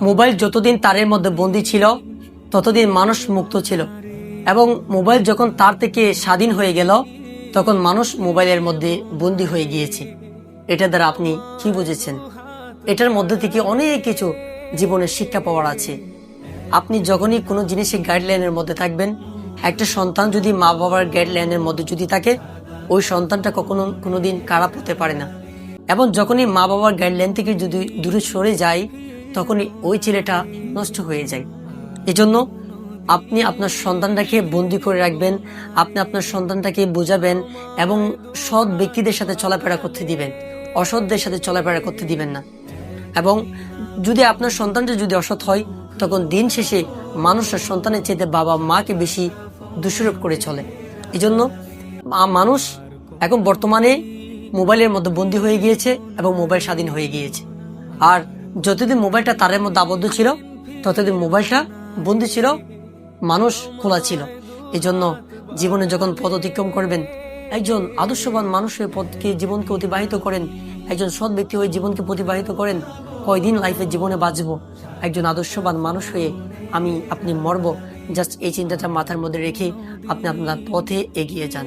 Mobile যতদিন তারের মধ্যে বন্দী ছিল ততদিন মানুষ মুক্ত ছিল, এবং মোবাইল যখন তার থেকে স্বাধীন হয়ে গেল তখন মানুষ মোবাইলের মধ্যে বন্দী হয়ে গিয়েছে। এটা দ্বারা আপনি কি বুঝেছেন? এটার মধ্যে থেকে অনেক কিছু জীবনের শিক্ষা পাওয়ার আছে। আপনি যখনই কোনো জিনিসের গাইডলাইনের মধ্যে থাকবেন, একটা সন্তান যদি মা বাবার গাইডলাইনের মধ্যে যদি থাকে, ওই সন্তানটা কোনোদিন খারাপ হতে পারে না। এবং যখনই মা বাবার গাইডলাইন থেকে যদি দূরে সরে যায় তখনই ওই ছেলেটা নষ্ট হয়ে যায়। এজন্য আপনি আপনার সন্তানটাকে বন্দি করে রাখবেন, আপনি আপনার সন্তানটাকে বোঝাবেন এবং সৎ ব্যক্তিদের সাথে চলাফেরা করতে দিবেন, অসৎদের সাথে চলাফেরা করতে দিবেন না। এবং যদি আপনার সন্তানটা যদি অসৎ হয় তখন দিন শেষে মানুষের সন্তানের চাইতে বাবা মাকে বেশি দোষারোপ করে চলে। এজন্য মানুষ এখন বর্তমানে মোবাইলের মধ্যে বন্দী হয়ে গিয়েছে এবং মোবাইল স্বাধীন হয়ে গিয়েছে। আর যতদিন মোবাইলটা তারের মধ্যে আবদ্ধ ছিল ততদিন মোবাইলটা বন্দী ছিল, মানুষ খোলা ছিল। এজন্য জীবনে যখন পথ অতিক্রম করবেন, একজন আদর্শবান মানুষ হয়ে পথকে জীবনকে অতিবাহিত করেন, একজন সৎ ব্যক্তি হয়ে জীবনকে প্রতিবাহিত করেন। কয়দিন লাইফে জীবনে বাঁচবো, একজন আদর্শবান মানুষ হয়ে আপনি মরবো, জাস্ট এই চিন্তাটা মাথার মধ্যে রেখে আপনি আপনার পথে এগিয়ে যান।